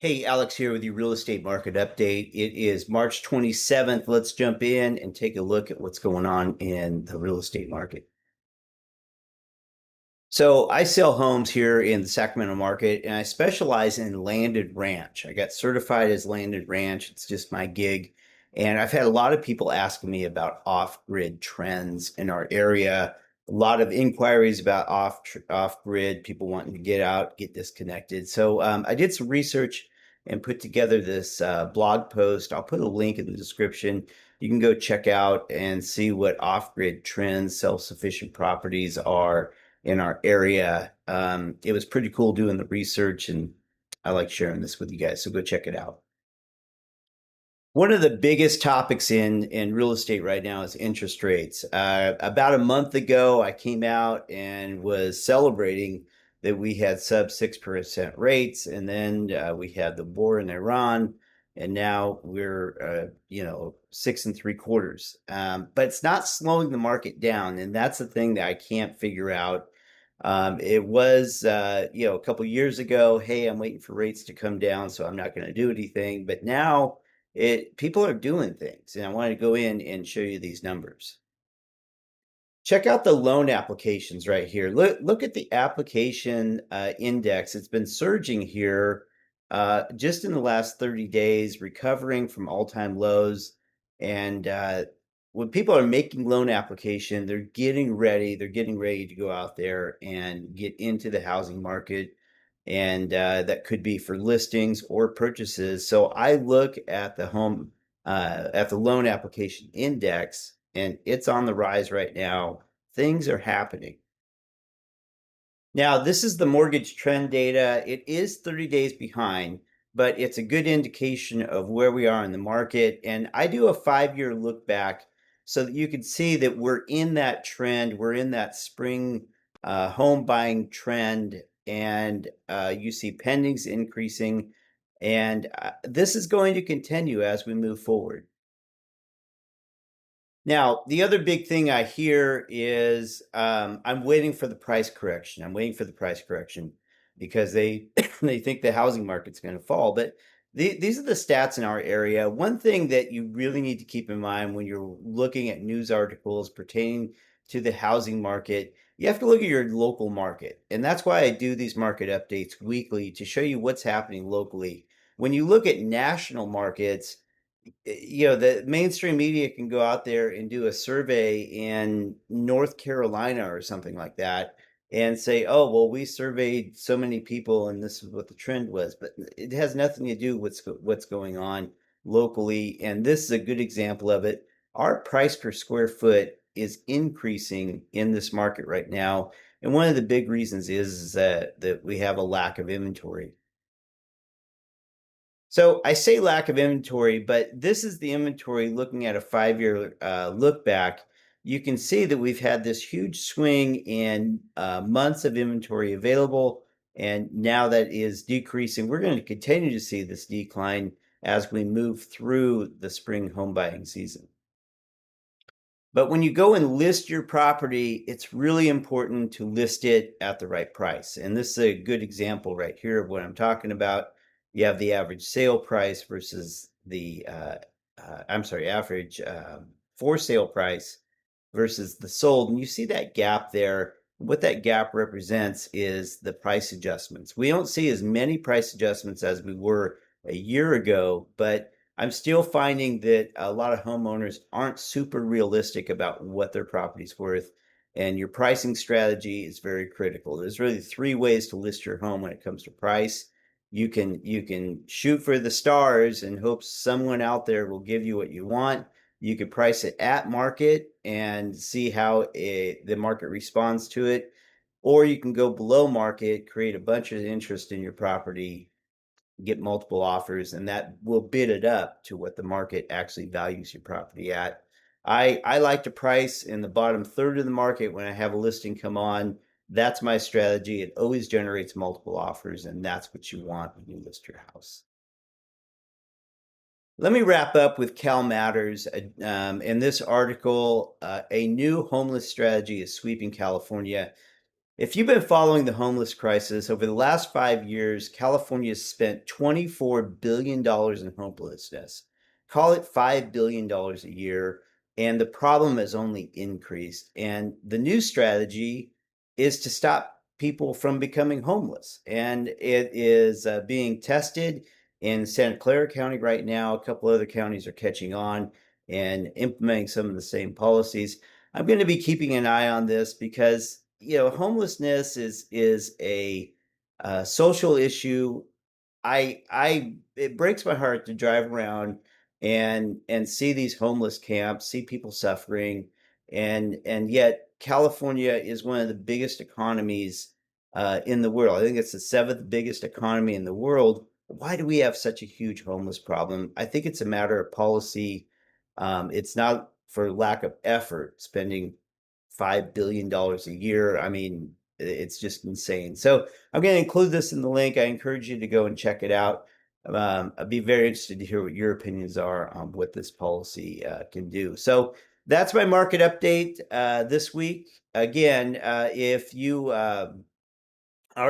Hey, Alex here with your real estate market update. It is March 27th. Let's jump in and take a look at what's going on in the real estate market. So, I sell homes here in the Sacramento market and I specialize in landed ranch. I got certified as landed ranch. It's just my gig. And I've had a lot of people asking me about off-grid trends in our area. A lot of inquiries about off-grid, people wanting to get out, get disconnected. So, I did some research and put together this blog post. I'll put a link in the description. You can go check out and see what off-grid trends, self-sufficient properties are in our area. It was pretty cool doing the research, and I like sharing this with you guys. So go check it out. One of the biggest topics in real estate right now is interest rates. About a month ago, I came out and was celebrating that we had sub 6% rates, and then we had the war in Iran, and now we're 6 and 3/4. But it's not slowing the market down, and that's the thing that I can't figure out. It was a couple years ago, hey, I'm waiting for rates to come down, so I'm not going to do anything. But now it people are doing things, and I wanted to go in and show you these numbers. Check out the loan applications right here. Look at the application index. It's been surging here just in the last 30 days, recovering from all-time lows. And when people are making loan application, they're getting ready. They're getting ready to go out there and get into the housing market. And that could be for listings or purchases. So I look at the loan application index, and it's on the rise right now. Things are happening. Now, this is the mortgage trend data. It is 30 days behind, but it's a good indication of where we are in the market. And I do a 5-year look back so that you can see that we're in that trend. We're in that spring home buying trend, and you see pendings increasing. And this is going to continue as we move forward. Now, the other big thing I hear is I'm waiting for the price correction. I'm waiting for the price correction because they they think the housing market's going to fall. But these are the stats in our area. One thing that you really need to keep in mind when you're looking at news articles pertaining to the housing market, you have to look at your local market. And that's why I do these market updates weekly to show you what's happening locally. When you look at national markets, the mainstream media can go out there and do a survey in North Carolina or something like that and say, oh, well, we surveyed so many people and this is what the trend was. But it has nothing to do with what's going on locally. And this is a good example of it. Our price per square foot is increasing in this market right now. And one of the big reasons is that we have a lack of inventory. So I say lack of inventory, but this is the inventory looking at a 5-year look back. You can see that we've had this huge swing in months of inventory available, and now that is decreasing. We're going to continue to see this decline as we move through the spring home buying season. But when you go and list your property, it's really important to list it at the right price. And this is a good example right here of what I'm talking about. You have the average sale price versus average for sale price versus the sold. And you see that gap there. What that gap represents is the price adjustments. We don't see as many price adjustments as we were a year ago, but I'm still finding that a lot of homeowners aren't super realistic about what their property's worth. And your pricing strategy is very critical. There's really 3 ways to list your home when it comes to price. You can shoot for the stars and hope someone out there will give you what you want. You could price it at market and see how the market responds to it. Or you can go below market, create a bunch of interest in your property, get multiple offers, and that will bid it up to what the market actually values your property at. I like to price in the bottom third of the market when I have a listing come on. That's my strategy. It always generates multiple offers, and that's what you want when you list your house. Let me wrap up with Cal Matters. In this article, a new homeless strategy is sweeping California. If you've been following the homeless crisis over the last 5 years, California has spent $24 billion in homelessness. Call it $5 billion a year. And the problem has only increased. And the new strategy is to stop people from becoming homeless. And it is being tested in Santa Clara County right now. A couple other counties are catching on and implementing some of the same policies. I'm going to be keeping an eye on this because homelessness is a social issue. I it breaks my heart to drive around and see these homeless camps, see people suffering, and yet California is one of the biggest economies in the world. I think it's the seventh biggest economy in the world. Why do we have such a huge homeless problem? I think it's a matter of policy. It's not for lack of effort, spending $5 billion a year. I mean, it's just insane. So I'm going to include this in the link. I encourage you to go and check it out. I'd be very interested to hear what your opinions are on what this policy can do. So that's my market update this week. Again, if you are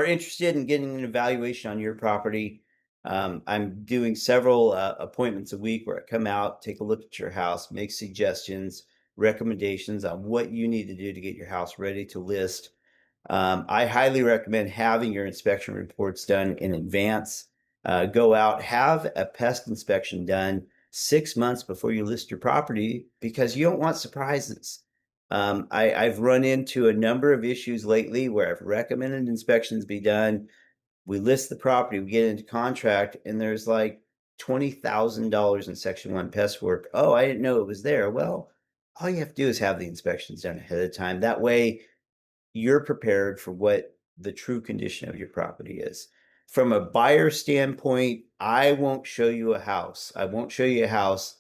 interested in getting an evaluation on your property, I'm doing several appointments a week where I come out, take a look at your house, make suggestions, recommendations on what you need to do to get your house ready to list. I highly recommend having your inspection reports done in advance. Go out, have a pest inspection done 6 months before you list your property because you don't want surprises. I've run into a number of issues lately where I've recommended inspections be done. We list the property, we get into contract, and there's like $20,000 in Section 1 pest work. Oh, I didn't know it was there. Well, all you have to do is have the inspections done ahead of time. That way, you're prepared for what the true condition of your property is. From a buyer standpoint, I won't show you a house. I won't show you a house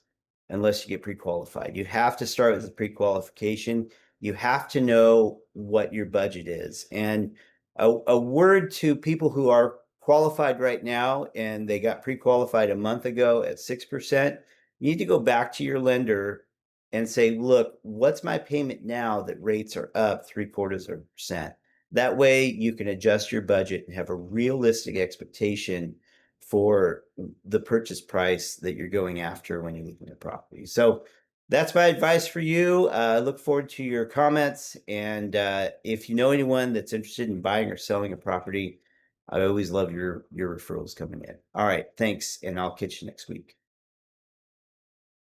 unless you get pre-qualified. You have to start with the pre-qualification. You have to know what your budget is. And a word to people who are qualified right now and they got pre-qualified a month ago at 6%, you need to go back to your lender and say, look, what's my payment now that rates are up 0.75%? That way you can adjust your budget and have a realistic expectation for the purchase price that you're going after when you're looking at property. So that's my advice for you. I look forward to your comments. And if you know anyone that's interested in buying or selling a property, I always love your referrals coming in. All right, thanks, and I'll catch you next week.